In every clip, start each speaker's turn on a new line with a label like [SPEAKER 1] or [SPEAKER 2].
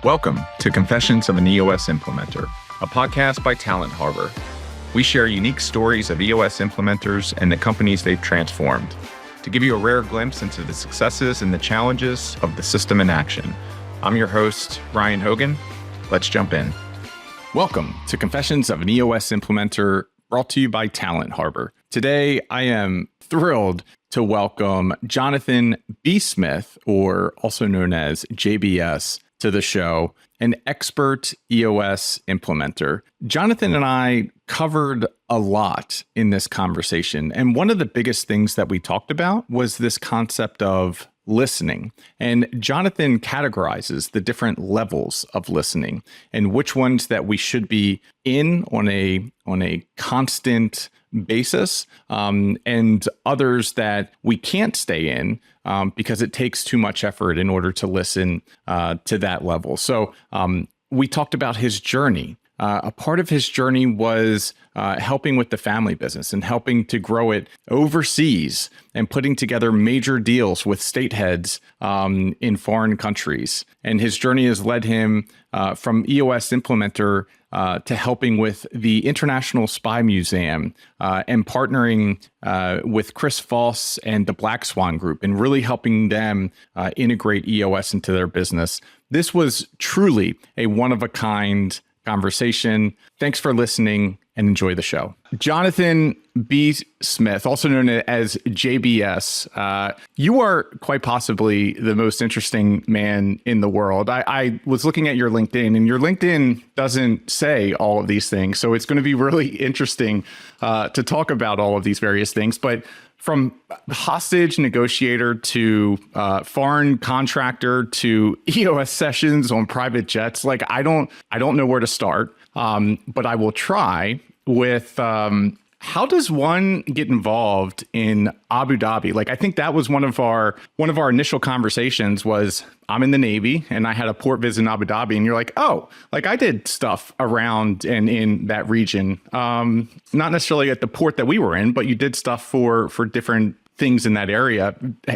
[SPEAKER 1] Welcome to Confessions of an EOS Implementer, a podcast by Talent Harbor. We share unique stories of EOS implementers and the companies they've transformed to give you a rare glimpse into the successes and the challenges of the system in action. I'm your host, Ryan Hogan. Let's jump in. Welcome to Confessions of an EOS Implementer, brought to you by Talent Harbor. Today, I am thrilled to welcome Jonathan B. Smith, or also known as JBS, to the show, an expert EOS implementer. Jonathan and I covered a lot in this conversation. And one of the biggest things that we talked about was this concept of listening. And Jonathan categorizes the different levels of listening and which ones that we should be in on a constant basis, and others that we can't stay in because it takes too much effort in order to listen to that level. So we talked about his journey. A part of his journey was helping with the family business and helping to grow it overseas and putting together major deals with state heads in foreign countries. And his journey has led him from EOS implementer to helping with the International Spy Museum and partnering with Chris Voss and the Black Swan Group and really helping them integrate EOS into their business. This was truly a one-of-a-kind conversation. Thanks for listening and enjoy the show. Jonathan B. Smith, also known as JBS, you are quite possibly the most interesting man in the world. I was looking at your LinkedIn, and your LinkedIn doesn't say all of these things. So it's going to be really interesting to talk about all of these various things. But from hostage negotiator to foreign contractor to EOS sessions on private jets, like I don't know where to start, but I will try with how does one get involved in Abu Dhabi? Like I think that was one of our initial conversations was I'm in the Navy and I had a port visit in Abu Dhabi, and you're like, oh, like I did stuff around and in that region, not necessarily at the port that we were in, but you did stuff for different things in that area.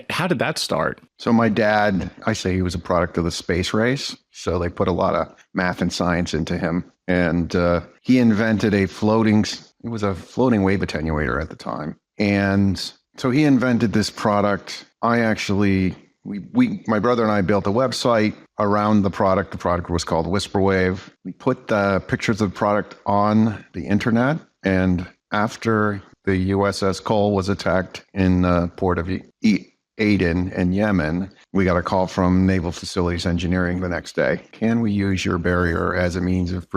[SPEAKER 1] How did that start?
[SPEAKER 2] So my dad, I say he was a product of the space race. So they put a lot of math and science into him. And he invented it was a floating wave attenuator at the time. And so he invented this product. My brother and I built a website around the product. The product was called Whisperwave. We put the pictures of the product on the internet. And after the USS Cole was attacked in the port of Aden in Yemen, we got a call from Naval Facilities Engineering the next day. Can we use your barrier as a means of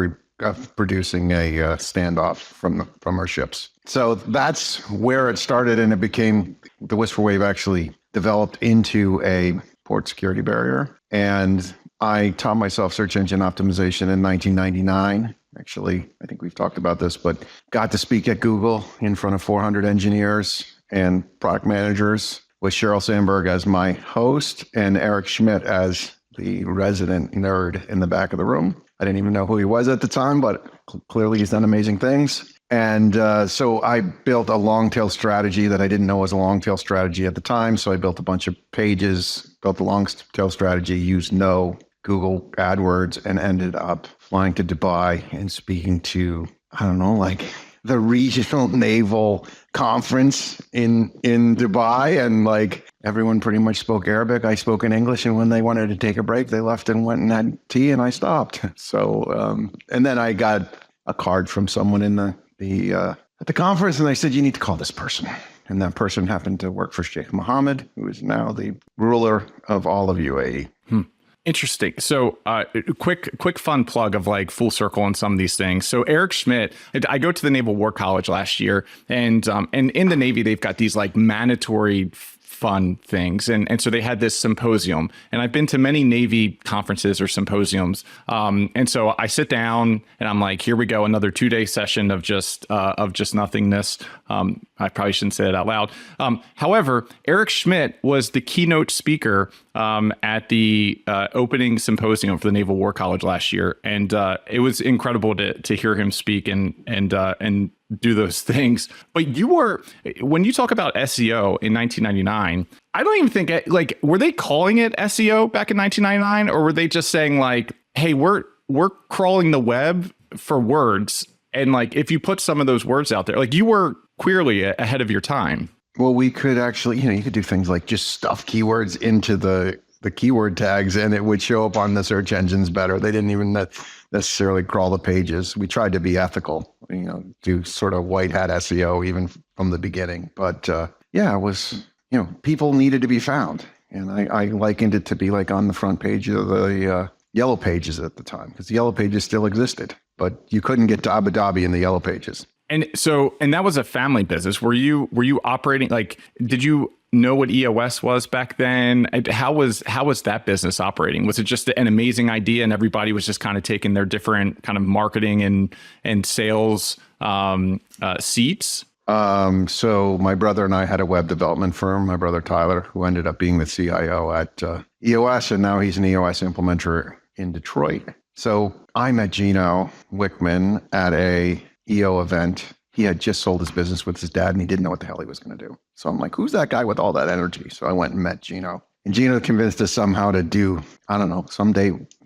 [SPEAKER 2] producing a standoff from our ships? So that's where it started, and it became, the Whisperwave actually developed into a port security barrier. And I taught myself search engine optimization in 1999. Actually, I think we've talked about this, but got to speak at Google in front of 400 engineers and product managers with Sheryl Sandberg as my host and Eric Schmidt as the resident nerd in the back of the room. I didn't even know who he was at the time, but clearly he's done amazing things. And so I built a long tail strategy that I didn't know was a long tail strategy at the time. So I built a bunch of pages, built a long tail strategy, used no Google AdWords, and ended up flying to Dubai and speaking to, I don't know, like the regional naval conference in Dubai. And like everyone pretty much spoke Arabic. I spoke in English. And when they wanted to take a break, they left and went and had tea, and I stopped. So, and then I got a card from someone in at the conference, and they said, you need to call this person. And that person happened to work for Sheikh Mohammed, who is now the ruler of all of UAE.
[SPEAKER 1] Interesting. So quick fun plug of like full circle on some of these things. So Eric Schmidt, I go to the Naval War College last year, and in the Navy, they've got these like mandatory fun things. And so they had this symposium, and I've been to many Navy conferences or symposiums. And so I sit down and I'm like, here we go. Another 2-day session of just nothingness. I probably shouldn't say that out loud. However, Eric Schmidt was the keynote speaker at the opening symposium for the Naval War College last year. And it was incredible to hear him speak and do those things. But when you talk about SEO in 1999, I don't even think were they calling it SEO back in 1999, or were they just saying like, hey, we're crawling the web for words. And like, if you put some of those words out there, like you were clearly ahead of your time.
[SPEAKER 2] Well, we could actually, you could do things like just stuff keywords into the keyword tags and it would show up on the search engines better. They didn't even necessarily crawl the pages. We tried to be ethical, do sort of white hat SEO even from the beginning. But yeah, it was, people needed to be found. And I likened it to be like on the front page of the yellow pages at the time, because the yellow pages still existed, but you couldn't get to Abu Dhabi in the yellow pages.
[SPEAKER 1] And that was a family business. Were you operating, like, did you know what EOS was back then? How was that business operating? Was it just an amazing idea and everybody was just kind of taking their different kind of marketing and sales seats?
[SPEAKER 2] So my brother and I had a web development firm, my brother Tyler, who ended up being the CIO at EOS, and now he's an EOS implementer in Detroit. So I met Gino Wickman at a EO event. He had just sold his business with his dad and he didn't know what the hell he was going to do. So I'm like, who's that guy with all that energy? So I went and met Gino. And Gino convinced us somehow to do, I don't know,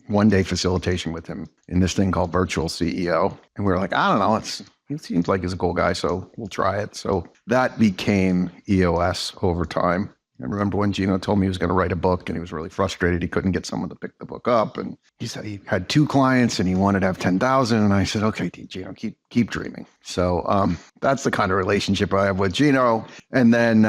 [SPEAKER 2] one day facilitation with him in this thing called Virtual CEO. And we were like, I don't know, he seems like he's a cool guy, so we'll try it. So that became EOS over time. I remember when Gino told me he was going to write a book and he was really frustrated. He couldn't get someone to pick the book up. And he said he had 2 clients and he wanted to have 10,000. And I said, okay, Gino, keep dreaming. So that's the kind of relationship I have with Gino. And then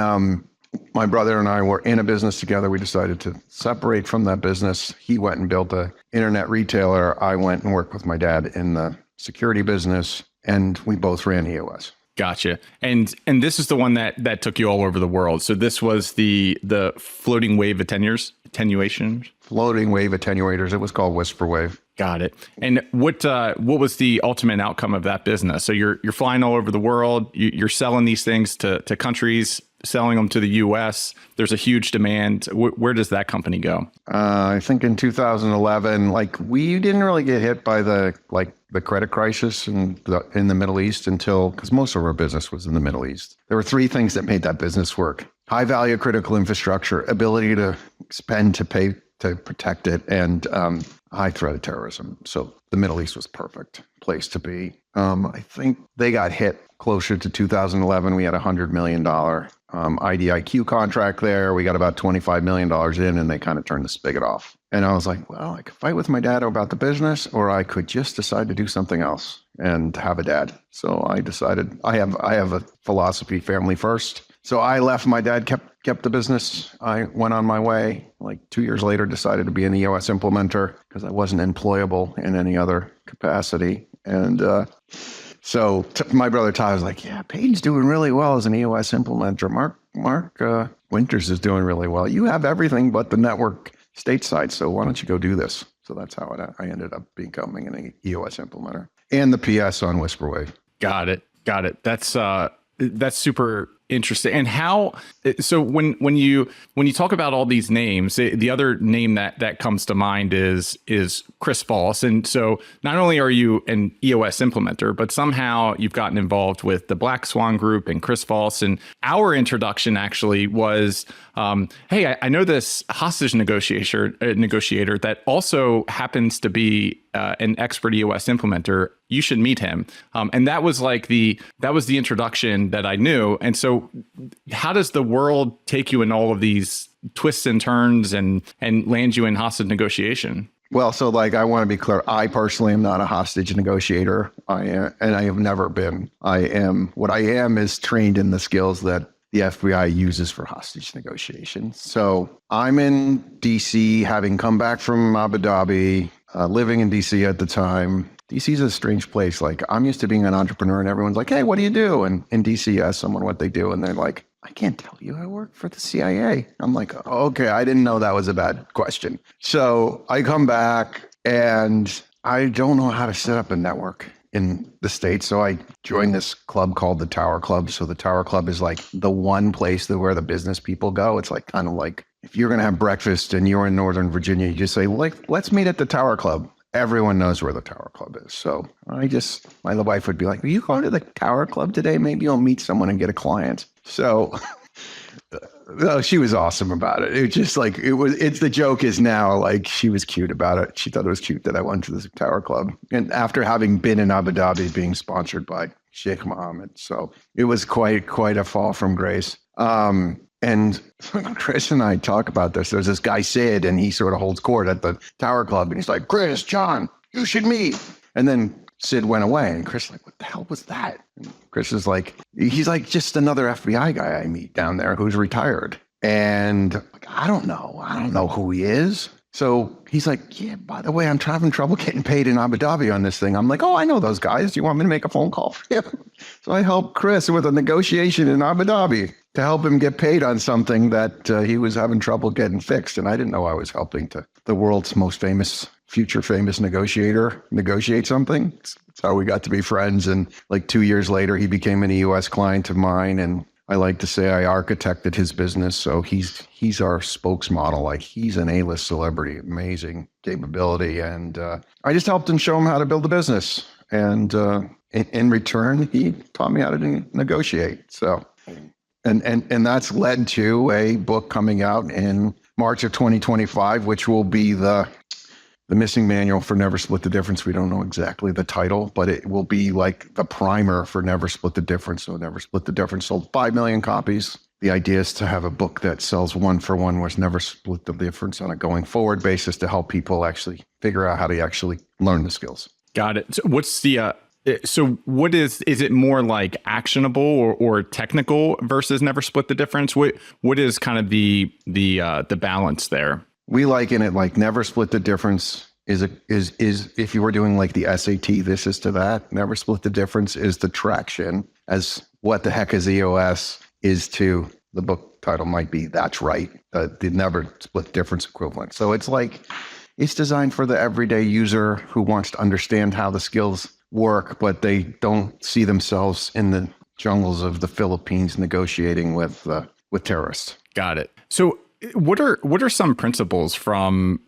[SPEAKER 2] my brother and I were in a business together. We decided to separate from that business. He went and built an internet retailer. I went and worked with my dad in the security business. And we both ran EOS.
[SPEAKER 1] Gotcha. And this is the one that took you all over the world. So this was the floating wave attenuation.
[SPEAKER 2] Floating wave attenuators. It was called Whisper Wave.
[SPEAKER 1] Got it. And what was the ultimate outcome of that business? So you're flying all over the world. You're selling these things to countries, selling them to the U.S. There's a huge demand. Where does that company go?
[SPEAKER 2] I think in 2011, we didn't really get hit by the credit crisis in the Middle East because most of our business was in the Middle East. There were 3 things that made that business work: high value critical infrastructure, ability to spend to pay to protect it, and high threat of terrorism. So the Middle East was perfect place to be. I think they got hit closer to 2011. We had a $100 million IDIQ contract there. We got about $25 million in and they kind of turned the spigot off. And I was like, well, I could fight with my dad about the business, or I could just decide to do something else and have a dad. So I decided I have a philosophy, family first. So I left. My dad kept the business. I went on my way. 2 years later, decided to be an EOS implementer because I wasn't employable in any other capacity. And so my brother Ty was like, yeah, Peyton's doing really well as an EOS implementer. Mark Winters is doing really well. You have everything but the network stateside. So why don't you go do this? So that's how I ended up becoming an EOS implementer and the PS on Whisperwave.
[SPEAKER 1] Got it. That's super interesting. And how? So when you talk about all these names, the other name that comes to mind is Chris Voss. And so not only are you an EOS implementer, but somehow you've gotten involved with the Black Swan Group and Chris Voss. And our introduction actually was, hey, I know this hostage negotiator that also happens to be an expert EOS implementer. You should meet him. And that was the introduction that I knew. And so how does the world take you in all of these twists and turns and land you in hostage negotiation?
[SPEAKER 2] Well, so I want to be clear. I personally am not a hostage negotiator. And I have never been. What I am is trained in the skills that the FBI uses for hostage negotiation. So I'm in DC, having come back from Abu Dhabi, living in DC at the time. DC is a strange place. I'm used to being an entrepreneur and everyone's like, hey, what do you do? And in DC, you ask someone what they do and they're like, I can't tell you, I work for the CIA. I'm like, oh, okay, I didn't know that was a bad question. So I come back and I don't know how to set up a network in the States. So I joined this club called the Tower Club. So the Tower Club is the one place where the business people go. It's kind of like if you're going to have breakfast and you're in Northern Virginia, you just say, let's meet at the Tower Club. Everyone knows where the Tower Club is. So my wife would be like, are you going to the Tower Club today? Maybe you'll meet someone and get a client. So No, she was awesome about it. It was just like, it's the joke is now like she was cute about it. She thought it was cute that I went to the Tower Club. And after having been in Abu Dhabi being sponsored by Sheikh Mohammed. So it was quite a fall from grace. And Chris and I talk about this. There's this guy, Sid, and he sort of holds court at the Tower Club. And he's like, Chris, John, you should meet. And then Sid went away. And Chris like, what the hell was that? And Chris is like, he's like just another FBI guy I meet down there who's retired. And like, I don't know who he is. So he's like, yeah, by the way, I'm having trouble getting paid in Abu Dhabi on this thing. I'm like, oh, I know those guys. Do you want me to make a phone call for him? So I helped Chris with a negotiation in Abu Dhabi to help him get paid on something that he was having trouble getting fixed. And I didn't know I was helping the world's most famous, future famous negotiator negotiate something. That's how we got to be friends. And like 2 years later, he became an EOS client of mine. And I like to say I architected his business. So he's our spokesmodel. Like he's an A-list celebrity, amazing capability. And I just helped him show him how to build a business. And in return, he taught me how to negotiate. So, and that's led to a book coming out in March of 2025, which will be the missing manual for Never Split the Difference. We don't know exactly the title, but it will be like the primer for Never Split the Difference. So Never Split the Difference sold 5 million copies. The idea is to have a book that sells one for one, was Never Split the Difference on a going forward basis to help people actually figure out how to actually learn the skills.
[SPEAKER 3] Got it. So what's the, so what is it more like actionable or technical versus Never Split the Difference? What is kind of the balance there?
[SPEAKER 2] We liken it like Never Split the Difference is if you were doing like the SAT, this is to that. Never Split the Difference is the traction, as what the heck is EOS is to the book title might be That's Right, the Never Split Difference equivalent. So it's like, it's designed for the everyday user who wants to understand how the skills work, but they don't see themselves in the jungles of the Philippines negotiating with terrorists.
[SPEAKER 3] Got it. So what are some principles from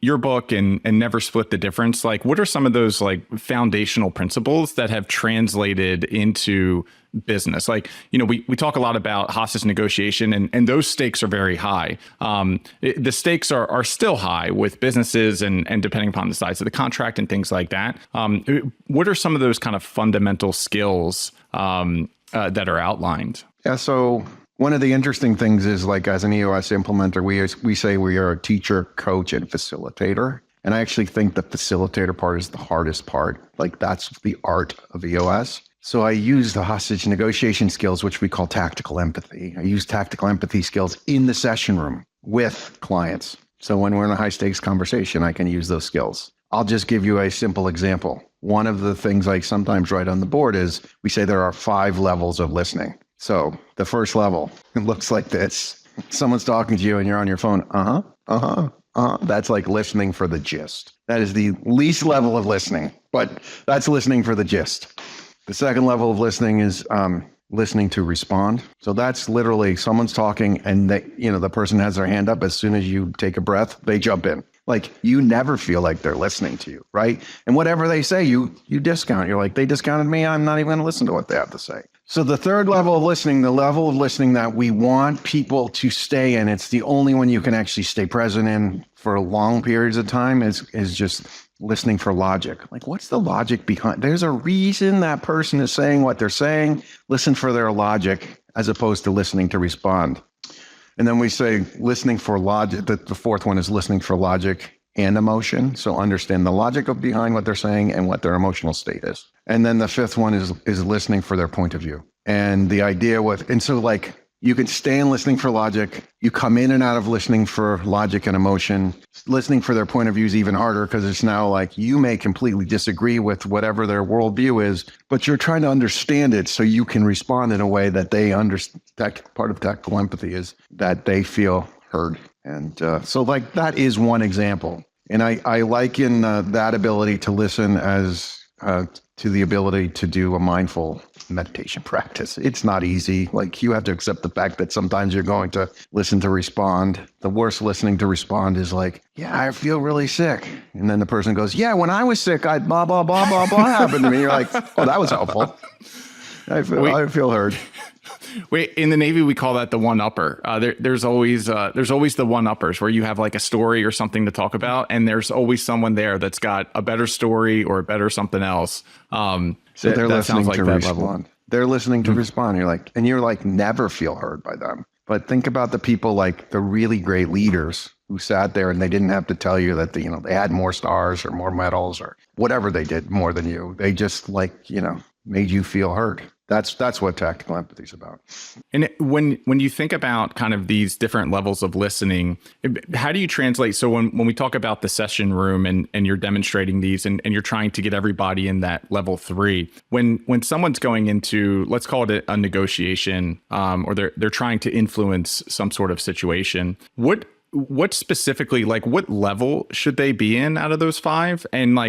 [SPEAKER 3] your book and Never Split the Difference? Like, what are some of those like foundational principles that have translated into business? Like, you know, we talk a lot about hostage negotiation and those stakes are very high. The stakes are still high with businesses and depending upon the size of the contract and things like that. What are some of those kind of fundamental skills that are outlined?
[SPEAKER 2] Yeah. So one of the interesting things is, like, as an EOS implementer, we say we are a teacher, coach, and facilitator. And I actually think the facilitator part is the hardest part. Like, that's the art of EOS. So I use the hostage negotiation skills, which we call tactical empathy. I use tactical empathy skills in the session room with clients. So when we're in a high stakes conversation, I can use those skills. I'll just give you a simple example. One of the things I sometimes write on the board is we say there are 5 levels of listening. So the first level, it looks like this. Someone's talking to you and you're on your phone. That's like listening for the gist. That is the least level of listening, but that's listening for the gist. The second level of listening is listening to respond. So that's literally someone's talking and the person has their hand up. As soon as you take a breath, they jump in. Like, you never feel like they're listening to you, right? And whatever they say, you discount. You're like, they discounted me. I'm not even going to listen to what they have to say. So the third level of listening, the level of listening that we want people to stay in, it's the only one you can actually stay present in for long periods of time, is just listening for logic. Like, what's the logic behind? There's a reason that person is saying what they're saying. Listen for their logic as opposed to listening to respond. And then we say listening for logic. The fourth one is listening for logic and emotion. So understand the logic behind what they're saying and what their emotional state is. And then the fifth one is listening for their point of view. And the idea so like, you can stay in listening for logic. You come in and out of listening for logic and emotion. Listening for their point of view is even harder, because it's now like you may completely disagree with whatever their worldview is, but you're trying to understand it so you can respond in a way that they understand. Part of tactical empathy is that they feel heard. And so like that is one example. And I liken that ability to listen as to the ability to do a mindful meditation practice. It's not easy. Like, you have to accept the fact that sometimes you're going to listen to respond. The worst listening to respond is like, yeah, I feel really sick. And then the person goes, yeah, when I was sick, I blah, blah, blah, blah, blah happened to me. You're like, oh, that was helpful. I feel heard.
[SPEAKER 3] Wait, in the Navy, we call that the one upper. There's always the one uppers where you have like a story or something to talk about, and there's always someone there that's got a better story or a better something else.
[SPEAKER 2] So they're listening to respond.
[SPEAKER 3] level.
[SPEAKER 2] They're listening to respond. You're like never feel heard by them. But think about the people like the really great leaders who sat there and they didn't have to tell you that they had more stars or more medals or whatever they did more than you. They just made you feel heard. That's what tactical empathy is about.
[SPEAKER 3] And when you think about kind of these different levels of listening, how do you translate? So when we talk about the session room and you're demonstrating these and you're trying to get everybody in that level 3, when someone's going into, let's call it a negotiation, or they're trying to influence some sort of situation, what specifically, like what level should they be in out of those 5? And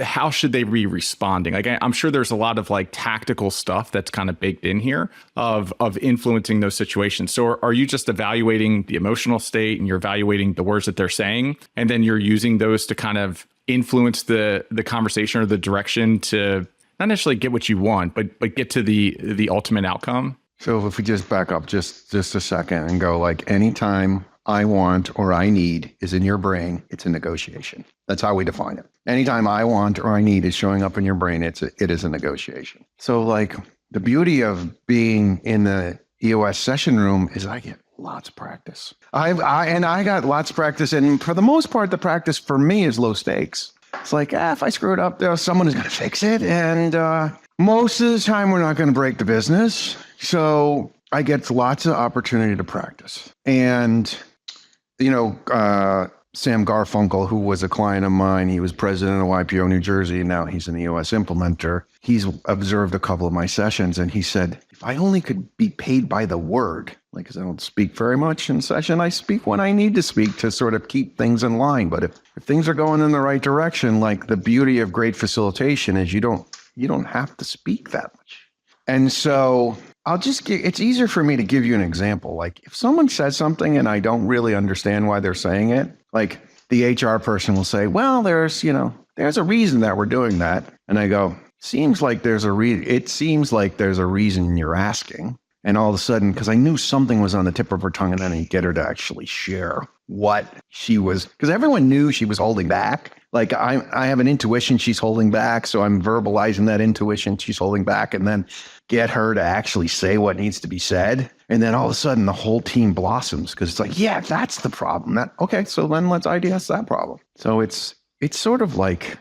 [SPEAKER 3] how should they be responding? Like, I'm sure there's a lot of like tactical stuff that's kind of baked in here of influencing those situations. So are you just evaluating the emotional state and you're evaluating the words that they're saying, and then you're using those to kind of influence the conversation or the direction to not necessarily get what you want, but get to the ultimate outcome?
[SPEAKER 2] So if we just back up just a second and go like anytime I want or I need is in your brain, it's a negotiation. That's how we define it. Anytime I want or I need is showing up in your brain, it is a negotiation. So like the beauty of being in the EOS session room is I get lots of practice. I got lots of practice, and for the most part, the practice for me is low stakes. It's like, if I screw it up, there's someone who's going to fix it, and most of the time we're not going to break the business. So I get lots of opportunity to practice. And Sam Garfunkel, who was a client of mine, he was president of YPO New Jersey, and now he's an EOS implementer. He's observed a couple of my sessions, and he said, if I only could be paid by the word, because I don't speak very much in session, I speak when I need to speak to sort of keep things in line. But if things are going in the right direction, like the beauty of great facilitation is you don't have to speak that much. And so it's easier for me to give you an example. Like if someone says something and I don't really understand why they're saying it, like the HR person will say, well, there's a reason that we're doing that. And I go, it seems like there's a reason you're asking. And all of a sudden, because I knew something was on the tip of her tongue, and then I get her to actually share what she was, because everyone knew she was holding back. Like I have an intuition she's holding back, so I'm verbalizing that intuition she's holding back, and then get her to actually say what needs to be said. And then all of a sudden the whole team blossoms because it's like, yeah, that's the problem. Okay, so then let's IDS that problem. So it's sort of like,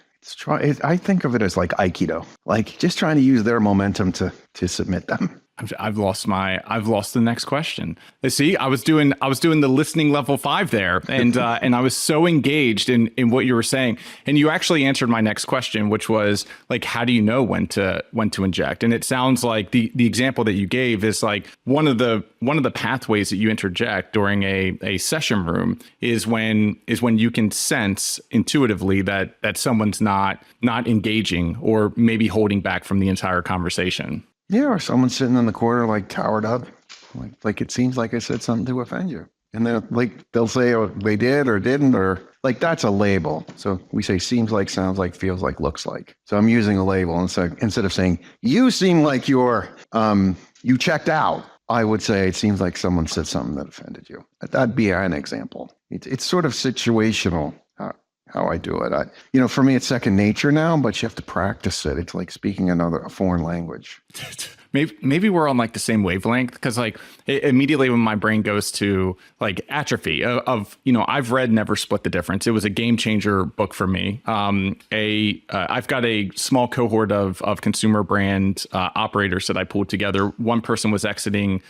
[SPEAKER 2] I think of it as like Aikido, like just trying to use their momentum to submit them.
[SPEAKER 3] I've lost the next question. See, I was doing the listening level 5 there, and I was so engaged in what you were saying, and you actually answered my next question, which was like, how do you know when to inject? And it sounds like the example that you gave is like one of the pathways that you interject during a session room is when you can sense intuitively that someone's not engaging or maybe holding back from the entire conversation.
[SPEAKER 2] Yeah, or someone's sitting in the corner, like towered up, like it seems like I said something to offend you. And then they'll say, oh, they did or didn't, or like that's a label. So we say seems like, sounds like, feels like, looks like. So I'm using a label. And so instead of saying, you seem like you checked out, I would say it seems like someone said something that offended you. That'd be an example. It's sort of situational. How I do it. For me, it's second nature now, but you have to practice it. It's like speaking a foreign language.
[SPEAKER 3] Maybe we're on like the same wavelength, because like immediately when my brain goes to like atrophy of I've read Never Split the Difference. It was a game changer book for me. I've got a small cohort of consumer brand operators that I pulled together. One person was exiting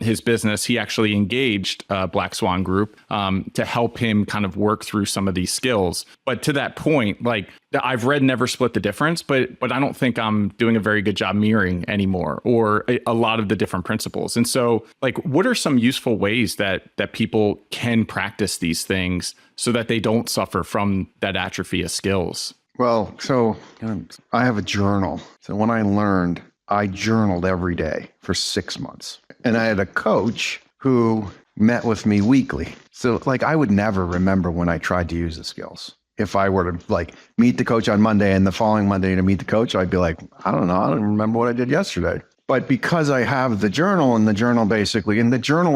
[SPEAKER 3] his business. He actually engaged Black Swan Group to help him kind of work through some of these skills. But to that point, like I've read Never Split the Difference, but I don't think I'm doing a very good job mirroring anymore, or a lot of the different principles. And so like, what are some useful ways that people can practice these things so that they don't suffer from that atrophy of skills?
[SPEAKER 2] Well, so I have a journal. So when I learned, I journaled every day for 6 months. And I had a coach who met with me weekly. So like, I would never remember when I tried to use the skills. If I were to like meet the coach on Monday and the following Monday to meet the coach, I'd be like, I don't know. I don't remember what I did yesterday. But because I have the journal, and the journal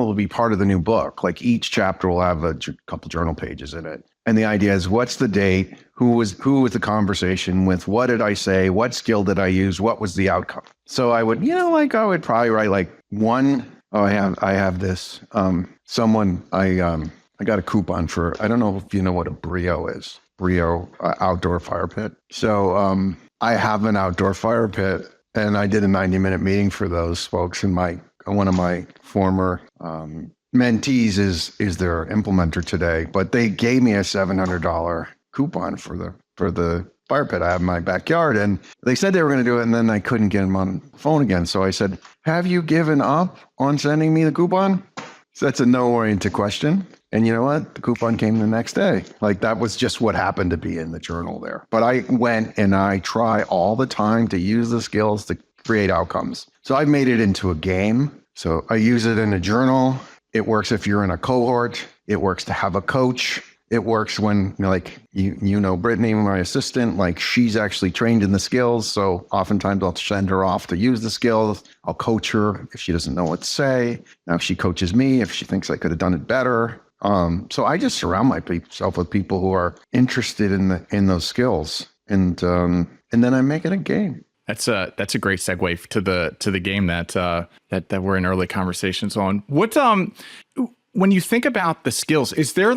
[SPEAKER 2] will be part of the new book. Like each chapter will have a couple journal pages in it. And the idea is, what's the date? Who was the conversation with? What did I say? What skill did I use? What was the outcome? So I would, I would probably write like one. Oh, I have this. I got a coupon for, I don't know if you know what a Brio is. Brio outdoor fire pit. So I have an outdoor fire pit, and I did a 90-minute meeting for those folks. And one of my former mentees is their implementer today, but they gave me a $700 coupon for the fire pit I have in my backyard. And they said they were going to do it, and then I couldn't get them on the phone again. So I said, have you given up on sending me the coupon? So that's a no-oriented question. And you know what? The coupon came the next day. Like that was just what happened to be in the journal there. But I went and I try all the time to use the skills to create outcomes. So I've made it into a game. So I use it in a journal. It works if you're in a cohort. It works to have a coach. It works when, Brittany, my assistant, like she's actually trained in the skills. So oftentimes I'll send her off to use the skills. I'll coach her if she doesn't know what to say. Now she coaches me if she thinks I could have done it better. So I just surround myself with people who are interested in those skills, and then I make it a game.
[SPEAKER 3] That's a great segue to the game that we're in early conversations on. What when you think about the skills, is there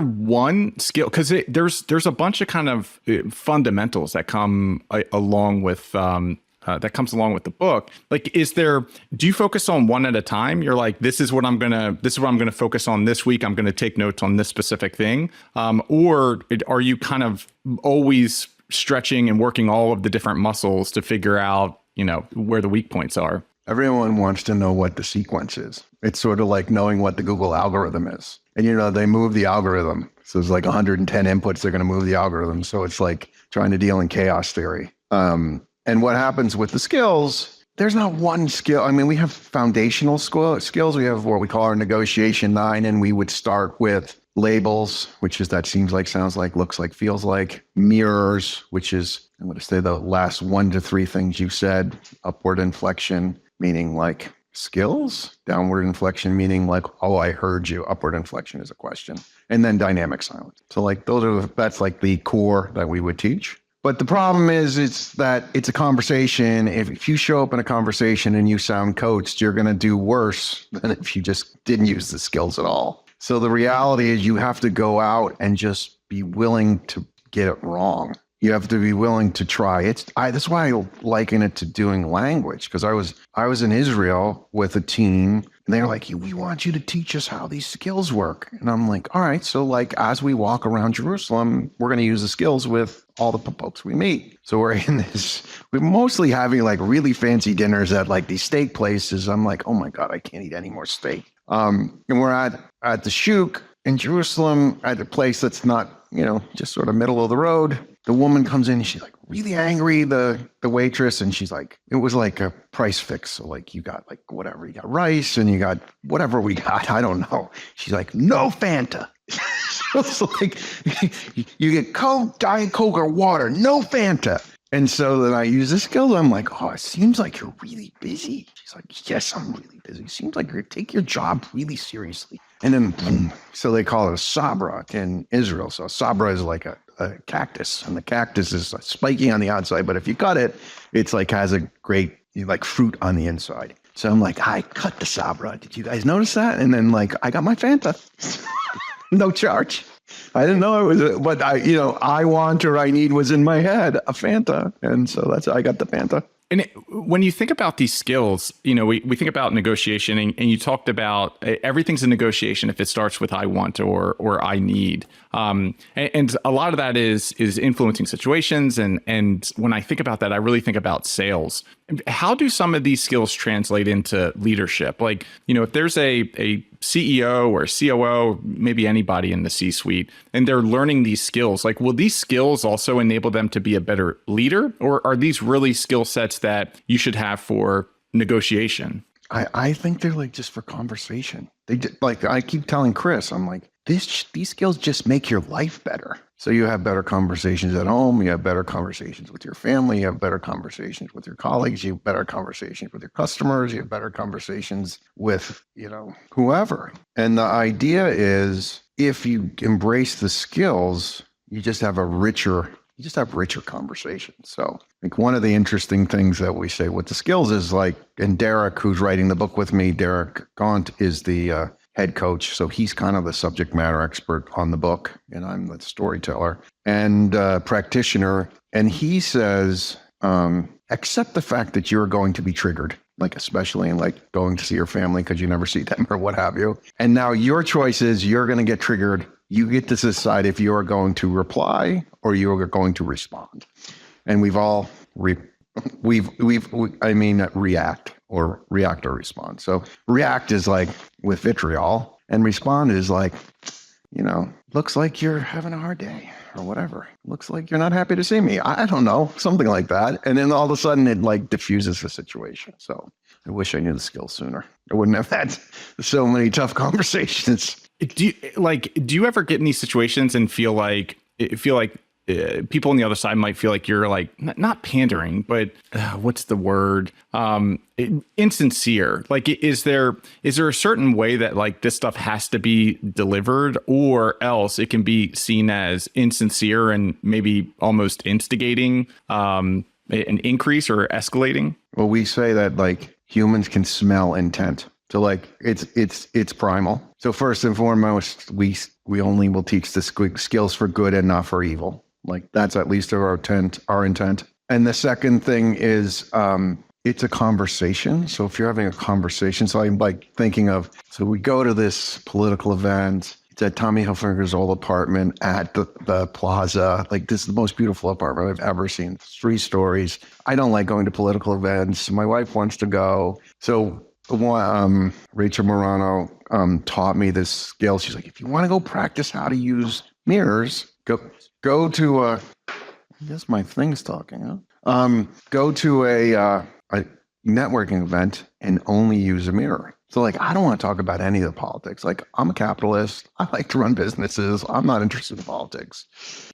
[SPEAKER 3] one skill? Because there's a bunch of kind of fundamentals that come along with that comes along with the book. Like, do you focus on one at a time? You're like, this is what I'm gonna focus on this week. I'm gonna take notes on this specific thing, or are you kind of always stretching and working all of the different muscles to figure out, where the weak points are?
[SPEAKER 2] Everyone wants to know what the sequence is. It's sort of like knowing what the Google algorithm is. And, they move the algorithm. So there's like 110 inputs. They're going to move the algorithm. So it's like trying to deal in chaos theory. And what happens with the skills, there's not one skill. I mean, we have foundational skills. We have what we call our negotiation 9. And we would start with labels, which is that seems like, sounds like, looks like, feels like. Mirrors, which is, I'm going to say the last 1 to 3 things you said. Upward inflection, meaning like skills. Downward inflection, meaning like, oh, I heard you. Upward inflection is a question. And then dynamic silence. So like that's like the core that we would teach. But the problem is that it's a conversation. If you show up in a conversation and you sound coached, you're going to do worse than if you just didn't use the skills at all. So the reality is you have to go out and just be willing to get it wrong. You have to be willing to try. That's why I liken it to doing language, because I was in Israel with a team, and they're like, we want you to teach us how these skills work. And I'm like, all right, so like as we walk around Jerusalem, we're going to use the skills with all the folks we meet. So we're mostly having like really fancy dinners at like these steak places. I'm like, oh my God, I can't eat any more steak. And we're at the Shuk in Jerusalem at a place that's not, just sort of middle of the road. The woman comes in and she's like really angry, the waitress, and she's like, it was like a price fix. So like you got like whatever, you got rice and you got whatever we got, I don't know. She's like, no Fanta. So it's like you get Coke, Diet Coke or water, no Fanta. And so then I use this skill. I'm like, oh, it seems like you're really busy. She's like, yes, I'm really busy. It seems like you take your job really seriously. And then, boom. So they call it a sabra in Israel. So a sabra is like a cactus, and the cactus is spiky on the outside, but if you cut it, it's like has a great like fruit on the inside. So I'm like, I cut the sabra. Did you guys notice that? And then like I got my Fanta, no charge. I didn't know it was, but I want or I need was in my head, a Fanta, and so that's how I got the Fanta.
[SPEAKER 3] And when you think about these skills, we think about negotiation, and you talked about everything's a negotiation if it starts with I want or I need. And a lot of that is influencing situations. And when I think about that, I really think about sales. How do some of these skills translate into leadership? Like, if there's a CEO or COO, maybe anybody in the C-suite, and they're learning these skills, like, will these skills also enable them to be a better leader? Or are these really skill sets that you should have for negotiation?
[SPEAKER 2] I think they're like just for conversation. They just, like I keep telling Chris, I'm like, these skills just make your life better. So you have better conversations at home, you have better conversations with your family, you have better conversations with your colleagues, you have better conversations with your customers, you have better conversations with, whoever. And the idea is if you embrace the skills, you just have richer conversations. So like one of the interesting things that we say with the skills is like, and Derek, who's writing the book with me, Derek Gaunt is the head coach. So he's kind of the subject matter expert on the book, and I'm the storyteller and practitioner. And he says, accept the fact that you're going to be triggered, like especially in like going to see your family because you never see them or what have you. And now your choice is you're going to get triggered. You get to decide if you are going to reply or you are going to respond. And we've all react or respond. So react is like with vitriol, and respond is like, looks like you're having a hard day or whatever. Looks like you're not happy to see me. I don't know, something like that. And then all of a sudden it like diffuses the situation. So I wish I knew the skills sooner. I wouldn't have had so many tough conversations.
[SPEAKER 3] Do you ever get in these situations and feel like people on the other side might feel like you're like not pandering, but what's the word? Insincere. Like, is there a certain way that like this stuff has to be delivered, or else it can be seen as insincere and maybe almost instigating an increase or escalating?
[SPEAKER 2] Well, we say that like humans can smell intent. So like it's primal. So first and foremost, we only will teach the skills for good and not for evil. Like that's at least our intent. And the second thing is it's a conversation. So if you're having a conversation, so I'm like thinking of, so we go to this political event. It's at Tommy Hilfiger's old apartment at the plaza. Like this is the most beautiful apartment I've ever seen. 3 stories. I don't like going to political events. My wife wants to go. So Rachel Morano taught me this skill. She's like, if you want to go practice how to use mirrors, go to I guess my thing's talking. Go to a networking event and only use a mirror. So like, I don't want to talk about any of the politics. Like I'm a capitalist. I like to run businesses. I'm not interested in politics.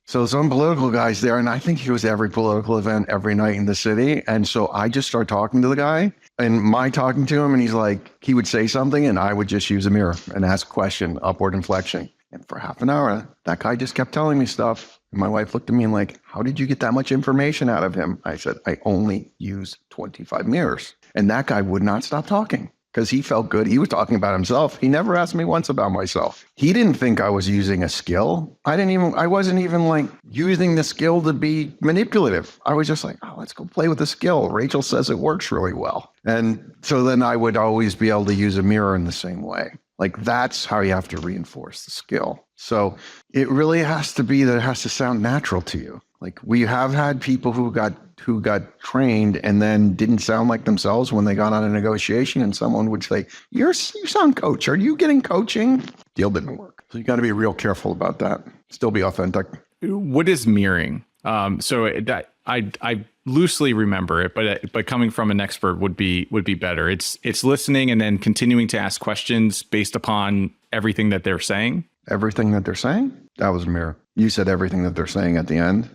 [SPEAKER 2] So some political guys there, and I think he was at every political event every night in the city. And so I just start talking to the guy and my talking to him, and he's like, he would say something and I would just use a mirror and ask a question, upward inflection. And for half an hour, that guy just kept telling me stuff. And my wife looked at me and like, how did you get that much information out of him? I said, I only use 25 mirrors. And that guy would not stop talking because he felt good. He was talking about himself. He never asked me once about myself. He didn't think I was using a skill. I wasn't even like using the skill to be manipulative. I was just like, oh, let's go play with the skill. Rachel says it works really well. And so then I would always be able to use a mirror in the same way. Like that's how you have to reinforce the skill. So it really has to be that it has to sound natural to you. Like we have had people who got trained and then didn't sound like themselves when they got on a negotiation, and someone would say, you sound coach. Are you getting coaching? Deal didn't work. So you got to be real careful about that. Still be authentic.
[SPEAKER 3] What is mirroring? So that I loosely remember it, but coming from an expert would be better. It's listening and then continuing to ask questions based upon everything that they're saying. Everything that they're saying?
[SPEAKER 2] That was a mirror. You said everything that they're saying at the end.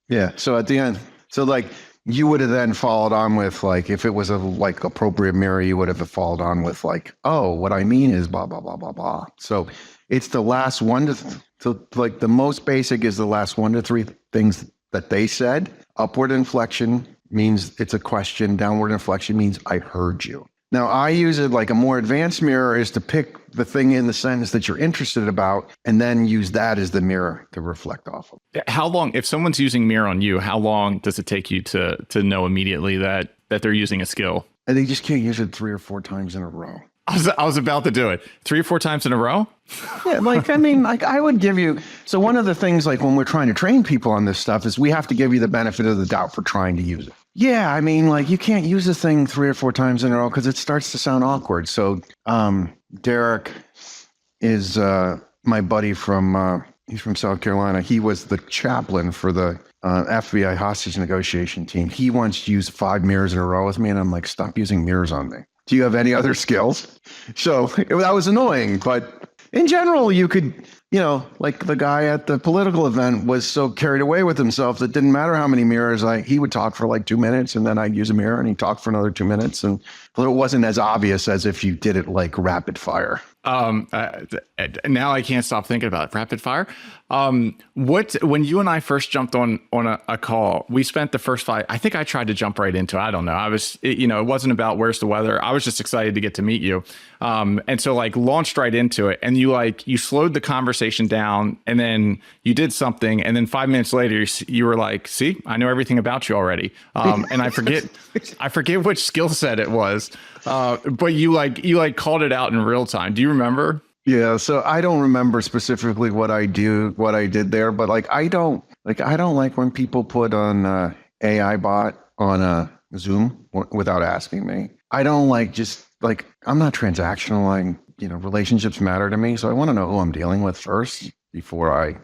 [SPEAKER 2] Yeah. So at the end, so like you would have then followed on with like, if it was a like appropriate mirror, you would have followed on with like, oh, what I mean is blah, blah, blah, blah, blah. So it's the last so like the most basic is the last 1 to 3 things that they said. Upward inflection means it's a question. Downward inflection means I heard you. Now I use it like a more advanced mirror is to pick the thing in the sentence that you're interested about and then use that as the mirror to reflect off of.
[SPEAKER 3] How long, if someone's using mirror on you, how long does it take you to know immediately that they're using a skill?
[SPEAKER 2] And they just can't use it 3 or 4 times in a row.
[SPEAKER 3] I was about to do it 3 or 4 times in a row.
[SPEAKER 2] Yeah, like, I mean, like I would give you, so one of the things like when we're trying to train people on this stuff is we have to give you the benefit of the doubt for trying to use it. Yeah, I mean, like you can't use this thing 3 or 4 times in a row because it starts to sound awkward. So Derek is my buddy he's from South Carolina. He was the chaplain for the FBI hostage negotiation team. He once used 5 mirrors in a row with me, and I'm like, stop using mirrors on me. Do you have any other skills? So that was annoying, but in general, you could, like the guy at the political event was so carried away with himself that didn't matter how many mirrors he would talk for like 2 minutes, and then I'd use a mirror and he'd talk for another 2 minutes. And it wasn't as obvious as if you did it like rapid fire.
[SPEAKER 3] Now I can't stop thinking about it. Rapid fire. When you and I first jumped on a call, we spent the first 5, I think I tried to jump right into it. I don't know. It wasn't about where's the weather. I was just excited to get to meet you. And so like launched right into it, and you slowed the conversation down, and then you did something. And then 5 minutes later, you were like, see, I know everything about you already. And I forget which skill set it was. But you called it out in real time. Do you remember?
[SPEAKER 2] Yeah. So I don't remember specifically what I did there, but I don't like when people put on AI bot on a Zoom without asking me. I don't I'm not transactional. Relationships matter to me. So I want to know who I'm dealing with first before I,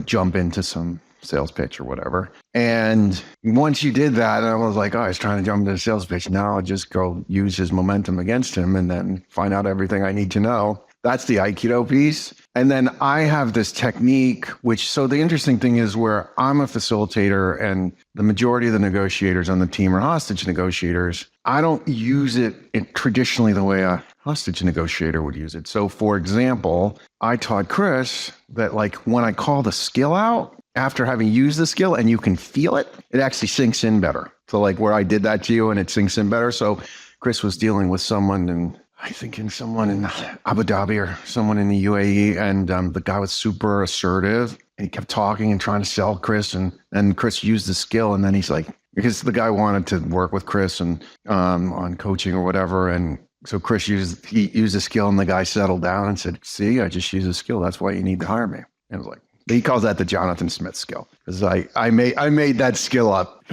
[SPEAKER 2] jump into some sales pitch or whatever. And once you did that, I was like, oh, he's trying to jump into a sales pitch. Now I'll just go use his momentum against him and then find out everything I need to know. That's the Aikido piece. And then I have this technique, so the interesting thing is where I'm a facilitator and the majority of the negotiators on the team are hostage negotiators. I don't use it traditionally the way a hostage negotiator would use it. So for example, I taught Chris that when I call the skill out, after having used the skill and you can feel it, it actually sinks in better. So where I did that to you and it sinks in better. So Chris was dealing with someone in Abu Dhabi or someone in the UAE. And the guy was super assertive and he kept talking and trying to sell Chris. And Chris used the skill. And then he's like, because the guy wanted to work with Chris and on coaching or whatever. And so Chris used the skill, and the guy settled down and said, see, I just used a skill. That's why you need to hire me. And I was like, he calls that the Jonathan Smith skill, because I made that skill up.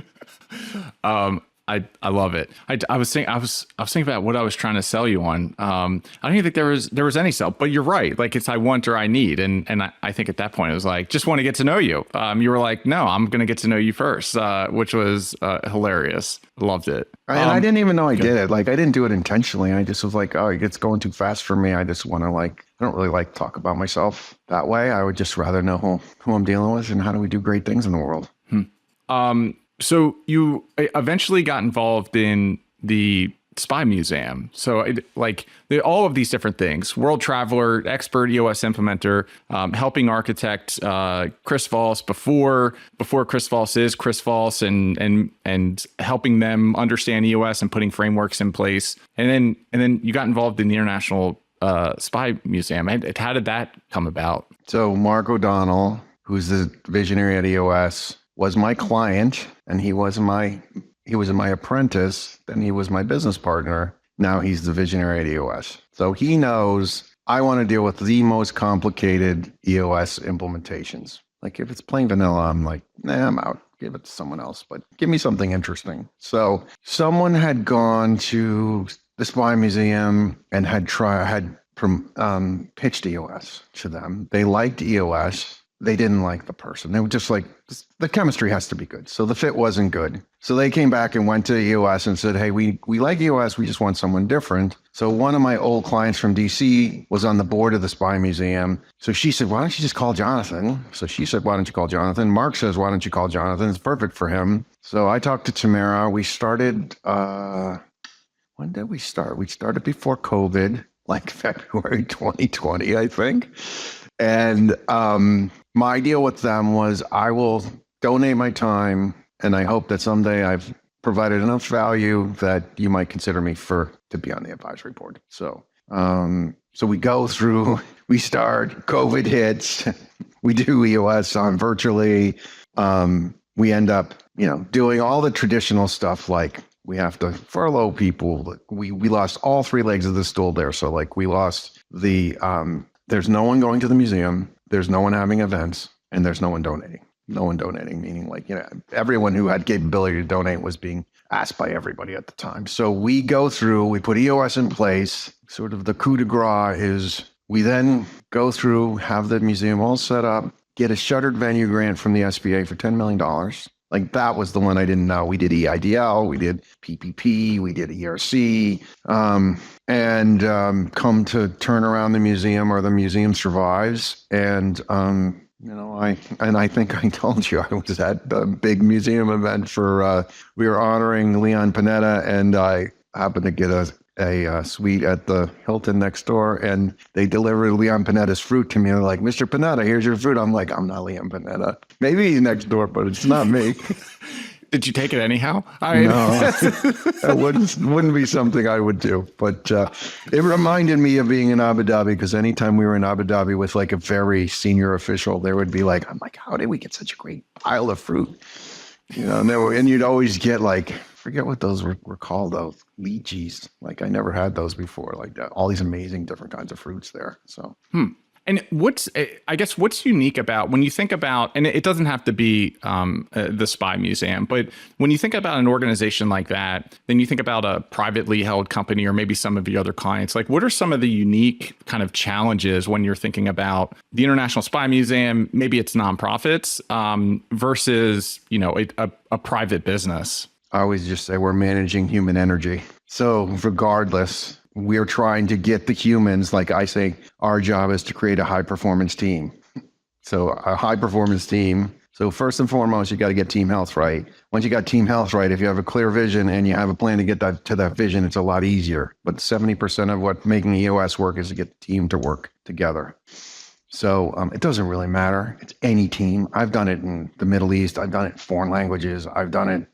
[SPEAKER 3] I love it. I was thinking about what I was trying to sell you on. I don't even think there was any sell, but you're right. It's I want or I need, and I think at that point it was like, just want to get to know you. You were like, no, I'm going to get to know you first, which was hilarious. Loved it.
[SPEAKER 2] And I didn't even know I did it. I didn't do it intentionally. I just was like, oh, it's going too fast for me. I just want to I don't really talk about myself that way. I would just rather know who I'm dealing with and how do we do great things in the world.
[SPEAKER 3] So you eventually got involved in the Spy Museum. So all of these different things: world traveler, expert EOS implementer, helping architect Chris Voss before Chris Voss is Chris Voss, and helping them understand EOS and putting frameworks in place. And then you got involved in the International Spy Museum. How did that come about?
[SPEAKER 2] So Mark O'Donnell, who's the visionary at EOS, was my client, and he was my apprentice. Then he was my business partner. Now he's the visionary at EOS. So he knows I want to deal with the most complicated EOS implementations. If it's plain vanilla, I'm like, nah, I'm out. Give it to someone else, but give me something interesting. So someone had gone to the Spy Museum and had pitched EOS to them. They liked EOS. They didn't like the person. They were just like, the chemistry has to be good. So the fit wasn't good. So they came back and went to EOS and said, hey, we like EOS. We just want someone different. So one of my old clients from DC was on the board of the Spy Museum. So she said, why don't you just call Jonathan? So she said, why don't you call Jonathan? Mark says, why don't you call Jonathan? It's perfect for him. So I talked to Tamara. We started, when did we start? We started before COVID, February 2020, I think. And my deal with them was I will donate my time, and I hope that someday I've provided enough value that you might consider me to be on the advisory board. So we go through, we start, COVID hits, we do EOS on virtually. We end up, doing all the traditional stuff, we have to furlough people. We lost all 3 legs of the stool there. So we lost there's no one going to the museum, there's no one having events, and there's no one donating. No one donating, meaning everyone who had capability to donate was being asked by everybody at the time. So we go through, we put EOS in place. Sort of the coup de grace is we then go through, have the museum all set up, get a shuttered venue grant from the SBA for $10 million. Like that was the one I didn't know. We did EIDL, we did PPP, we did ERC, and come to turn around the museum, or the museum survives. And I think I told you I was at the big museum event for we were honoring Leon Panetta, and I happened to get a suite at the Hilton next door, and they delivered Leon Panetta's fruit to me. They're like, "Mr. Panetta, here's your fruit." I'm like, "I'm not Leon Panetta. Maybe he's next door, but it's not me."
[SPEAKER 3] Did you take it anyhow?
[SPEAKER 2] No, that wouldn't be something I would do. But it reminded me of being in Abu Dhabi, because anytime we were in Abu Dhabi with like a very senior official, there would be like, I'm like, "How did we get such a great pile of fruit?" And you'd always get like, forget what those were called, though, lychees. Like I never had those before. Like that, all these amazing different kinds of fruits there. So.
[SPEAKER 3] And I guess what's unique about when you think about, and it doesn't have to be the Spy Museum, but when you think about an organization like that, then you think about a privately held company, or maybe some of your other clients. Like, what are some of the unique kind of challenges when you're thinking about the International Spy Museum? Maybe it's nonprofits versus a private business.
[SPEAKER 2] I always just say we're managing human energy. So regardless, we're trying to get the humans, like I say, our job is to create a high performance team. So a high performance team. So first and foremost, you got to get team health right. Once you got team health right, if you have a clear vision and you have a plan to get to that vision, it's a lot easier. But 70% of what making EOS work is to get the team to work together. So it doesn't really matter. It's any team. I've done it in the Middle East. I've done it in foreign languages. I've done it,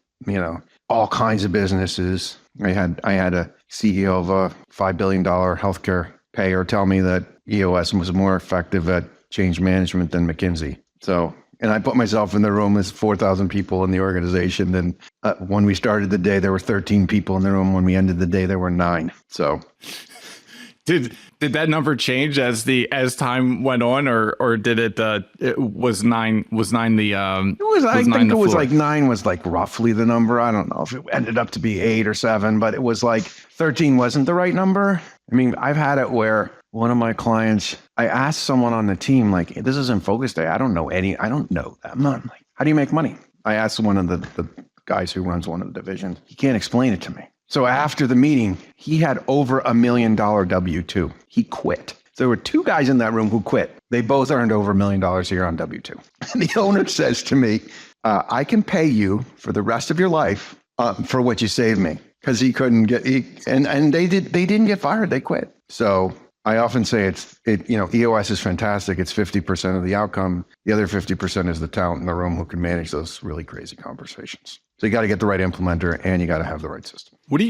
[SPEAKER 2] all kinds of businesses. I had a CEO of a $5 billion healthcare payer tell me that EOS was more effective at change management than McKinsey. So, and I put myself in the room as 4,000 people in the organization. And when we started the day, there were 13 people in the room. When we ended the day, there were 9. So.
[SPEAKER 3] Did that number change as time went on, or did it was 9 the
[SPEAKER 2] it was I think it was like 9 was like roughly the number. I don't know if it ended up to be 8 or 7, but it was like 13 wasn't the right number. I mean, I've had it where one of my clients, I asked someone on the team, like, "This isn't focus day. I don't know. I'm not like, how do you make money?" I asked one of the guys who runs one of the divisions. He can't explain it to me. So after the meeting, he had over $1 million W-2. He quit. So there were 2 guys in that room who quit. They both earned over $1 million a year on W-2. And the owner says to me, "I can pay you for the rest of your life for what you saved me." Because he couldn't get, and they didn't get fired. They quit. So I often say EOS is fantastic. It's 50% of the outcome. The other 50% is the talent in the room who can manage those really crazy conversations. So you got to get the right implementer, and you got to have the right system.
[SPEAKER 3] What do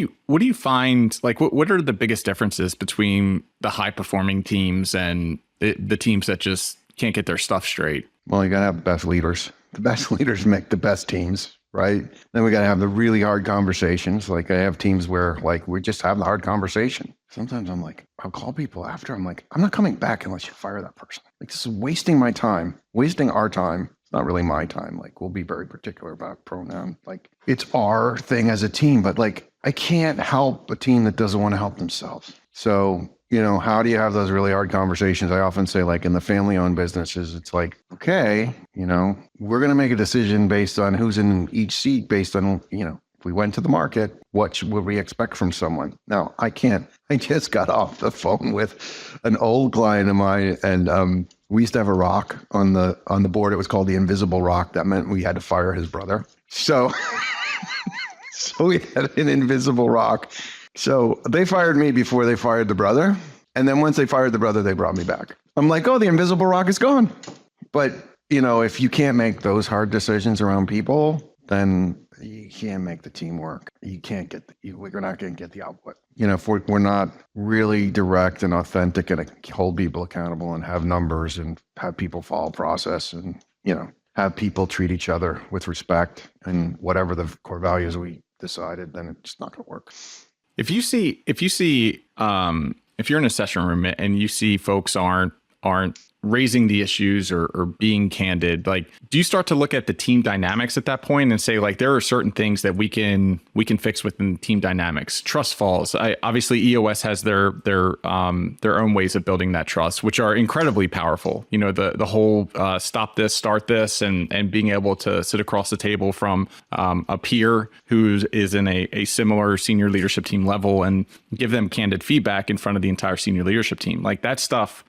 [SPEAKER 3] you find, like, what are the biggest differences between the high performing teams and the teams that just can't get their stuff straight?
[SPEAKER 2] Well, you got to have the best leaders. The best leaders make the best teams, right? Then we got to have the really hard conversations. Like I have teams where like we just have the hard conversation. Sometimes I'm like, I'll call people after. I'm like, "I'm not coming back unless you fire that person. Like this is wasting my time, wasting our time. It's not really my time. Like we'll be very particular about pronoun. Like it's our thing as a team, but like I can't help a team that doesn't want to help themselves. So, how do you have those really hard conversations? I often say, like in the family-owned businesses, it's like, okay, we're going to make a decision based on who's in each seat, based on, if we went to the market, what would we expect from someone? Now, I can't. I just got off the phone with an old client of mine, and we used to have a rock on the board. It was called the Invisible Rock. That meant we had to fire his brother. So, so we had an invisible rock. So they fired me before they fired the brother. And then once they fired the brother, they brought me back. I'm like, "Oh, the invisible rock is gone." But, if you can't make those hard decisions around people, then you can't make the team work. You can't we're not going to get the output. If we're not really direct and authentic and hold people accountable and have numbers and have people follow process and, have people treat each other with respect and whatever the core values we decided, then it's not going to work.
[SPEAKER 3] If you're in a session room and you see folks aren't raising the issues or being candid, like, do you start to look at the team dynamics at that point and say, like, there are certain things that we can fix within team dynamics? Trust falls. Obviously, EOS has their own ways of building that trust, which are incredibly powerful. You know, the whole stop this, start this, and being able to sit across the table from a peer who is in a similar senior leadership team level and give them candid feedback in front of the entire senior leadership team. Like, that stuff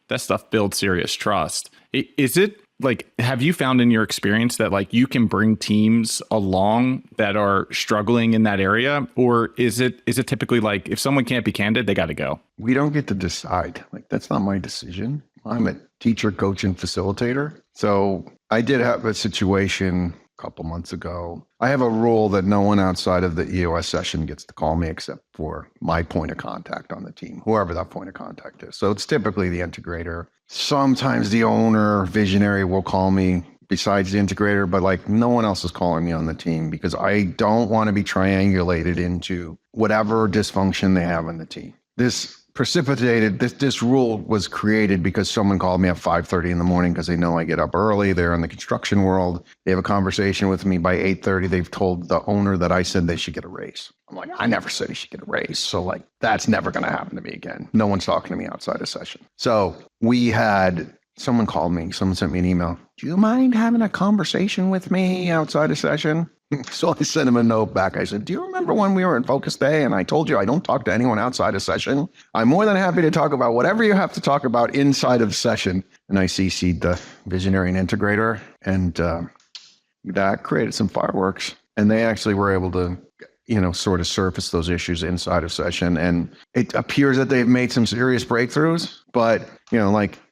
[SPEAKER 3] builds serious trust. Is it, like, have you found in your experience that, like, you can bring teams along that are struggling in that area? Or is it typically like, if someone can't be candid, they got to go?
[SPEAKER 2] We don't get to decide. Like, that's not my decision. I'm a teacher, coach, and facilitator. So I did have a situation a couple months ago. I have a rule that no one outside of the EOS session gets to call me except for my point of contact on the team, whoever that point of contact is. So it's typically the integrator. Sometimes the owner, visionary will call me besides the integrator, but like, no one else is calling me on the team because I don't want to be triangulated into whatever dysfunction they have in the team. This rule was created because someone called me at 5:30 in the morning because they know I get up early. They're in the construction world. They have a conversation with me by 8:30. They've told the owner that I said they should get a raise. I'm like, I never said he should get a raise. So like, that's never going to happen to me again. No one's talking to me outside of session. So someone called me, someone sent me an email. Do you mind having a conversation with me outside of session? So I sent him a note back. I said, do you remember when we were in Focus Day and I told you I don't talk to anyone outside of session? I'm more than happy to talk about whatever you have to talk about inside of session. And I CC'd the visionary and integrator, and that created some fireworks. And they actually were able to, sort of surface those issues inside of session. And it appears that they've made some serious breakthroughs, but,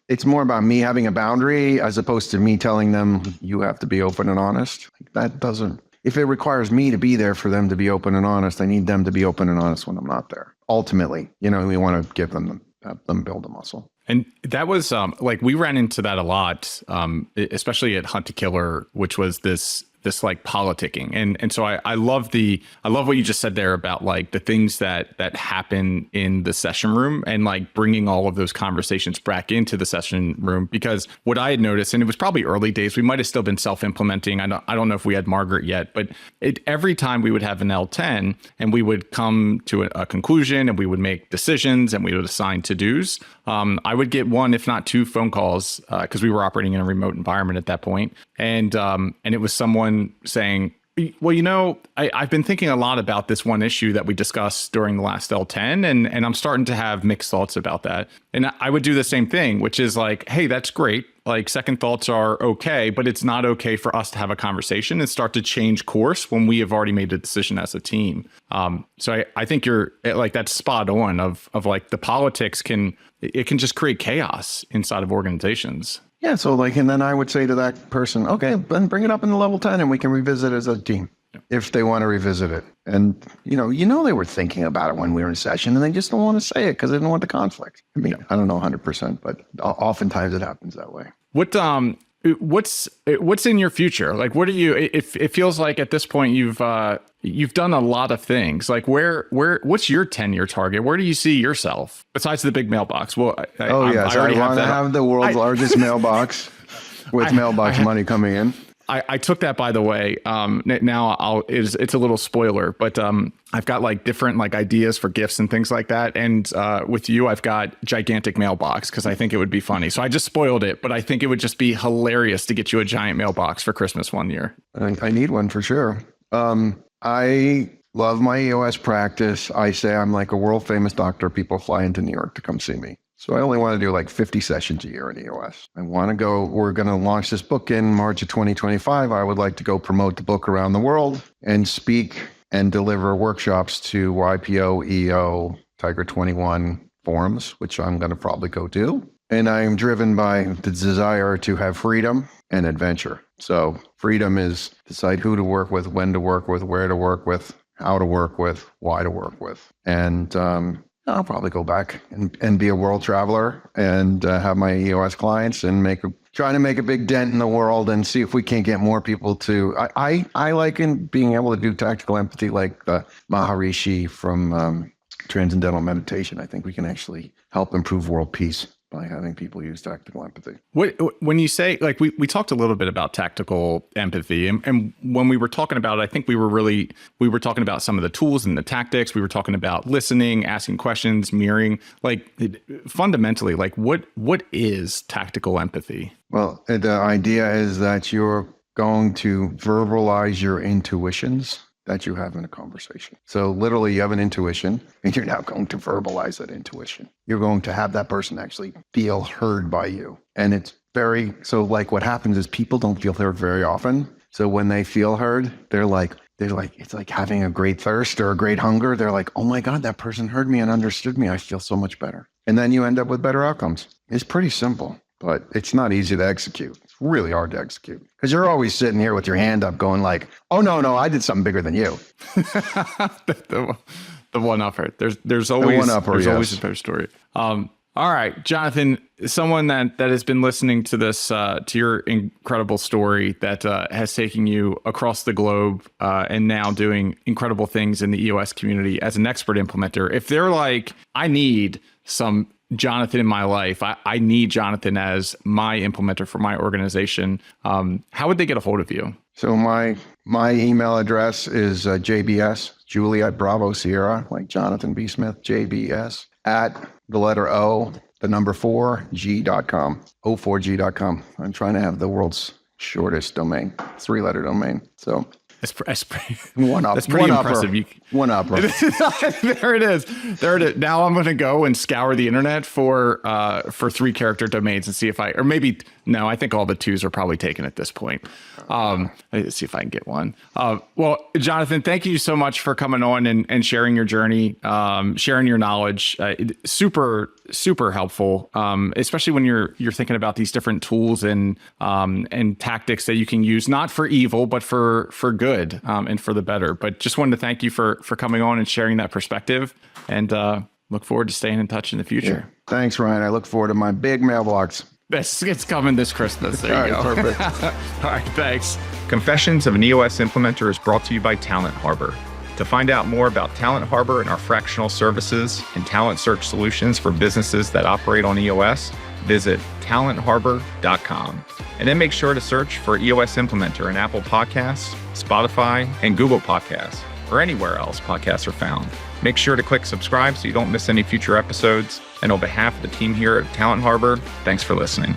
[SPEAKER 2] it's more about me having a boundary as opposed to me telling them you have to be open and honest. If it requires me to be there for them to be open and honest, I need them to be open and honest when I'm not there. Ultimately, we want to have them build a muscle.
[SPEAKER 3] And that was we ran into that a lot, especially at Hunt to Killer, which was this like politicking. And so I love what you just said there about like the things that happen in the session room and like bringing all of those conversations back into the session room. Because what I had noticed, and it was probably early days, we might have still been self-implementing. I don't know if we had Margaret yet, but every time we would have an L10 and we would come to a conclusion and we would make decisions and we would assign to-dos, I would get one, if not two phone calls, because we were operating in a remote environment at that point. And it was someone saying, well, I've been thinking a lot about this one issue that we discussed during the last L10, and I'm starting to have mixed thoughts about that. And I would do the same thing, which is like, hey, that's great. Like, second thoughts are okay, but it's not okay for us to have a conversation and start to change course when we have already made a decision as a team. So I think you're like, that's spot on of like the politics can just create chaos inside of organizations.
[SPEAKER 2] Yeah. So and then I would say to that person, okay, then bring it up in the level 10 and we can revisit it as a team if they want to revisit it. And, they were thinking about it when we were in session and they just don't want to say it because they don't want the conflict. I mean, I don't know 100%, but oftentimes it happens that way.
[SPEAKER 3] What's in your future? Like, what are you, it feels like at this point you've done a lot of things. Like what's your 10-year target? Where do you see yourself besides the big mailbox? Well,
[SPEAKER 2] I want to have the world's largest mailbox with mailbox money coming in.
[SPEAKER 3] I took that, by the way. Now it's a little spoiler, but I've got like different like ideas for gifts and things like that. And with you, I've got gigantic mailbox because I think it would be funny. So I just spoiled it, but I think it would just be hilarious to get you a giant mailbox for Christmas one year.
[SPEAKER 2] I need one for sure. I love my EOS practice. I say I'm like a world famous doctor. People fly into New York to come see me. So I only want to do like 50 sessions a year in EOS. We're going to launch this book in March of 2025. I would like to go promote the book around the world and speak and deliver workshops to YPO, EO, Tiger 21 forums, which I'm going to probably go do. And I'm driven by the desire to have freedom and adventure. So freedom is decide who to work with, when to work with, where to work with, how to work with, why to work with. And I'll probably go back and be a world traveler and have my EOS clients and try to make a big dent in the world and see if we can't get more people to. I like in being able to do tactical empathy like the Maharishi from Transcendental Meditation. I think we can actually help improve world peace by having people use tactical empathy.
[SPEAKER 3] When you say, like, we talked a little bit about tactical empathy, and when we were talking about it, I think we were talking about some of the tools and the tactics. We were talking about listening, asking questions, mirroring. Like, fundamentally, like, what is tactical empathy?
[SPEAKER 2] Well, the idea is that you're going to verbalize your intuitions that you have in a conversation. So literally you have an intuition and you're now going to verbalize that intuition. You're going to have that person actually feel heard by you. And it's like what happens is people don't feel heard very often. So when they feel heard, they're like, it's like having a great thirst or a great hunger. They're like, oh my God, that person heard me and understood me. I feel so much better. And then you end up with better outcomes. It's pretty simple, but it's not easy to execute. It's really hard to execute because you're always sitting here with your hand up going like, oh, no, I did something bigger than you.
[SPEAKER 3] the one-upper. There's always a better story. All right, Jonathan, someone that has been listening to this, to your incredible story that has taken you across the globe and now doing incredible things in the EOS community as an expert implementer. If they're like, I need some Jonathan in my life, I need Jonathan as my implementer for my organization, how would they get a hold of you?
[SPEAKER 2] So my email address is JBS, Juliet Bravo Sierra, like Jonathan B. Smith, JBS, at the letter O, the number 4, G.com, O4G.com. I'm trying to have the world's shortest domain, 3-letter domain. So
[SPEAKER 3] That's pretty
[SPEAKER 2] impressive. One upper.
[SPEAKER 3] There it is. Now I'm going to go and scour the internet for 3-character domains and see if I think all the 2s are probably taken at this point. Let's see if I can get one. Well, Jonathan, thank you so much for coming on and sharing your journey, sharing your knowledge. Super, super helpful, especially when you're thinking about these different tools and tactics that you can use, not for evil, but for good and for the better. But just wanted to thank you for coming on and sharing that perspective, and look forward to staying in touch in the future.
[SPEAKER 2] Yeah. Thanks, Ryan. I look forward to my big mailbox.
[SPEAKER 3] It's coming this Christmas. There you go.
[SPEAKER 2] Perfect.
[SPEAKER 3] All right, thanks.
[SPEAKER 1] Confessions of an EOS Implementer is brought to you by Talent Harbor. To find out more about Talent Harbor and our fractional services and talent search solutions for businesses that operate on EOS, visit talentharbor.com. And then make sure to search for EOS Implementer in Apple Podcasts, Spotify, and Google Podcasts, or anywhere else podcasts are found. Make sure to click subscribe so you don't miss any future episodes. And on behalf of the team here at Talent Harbor, thanks for listening.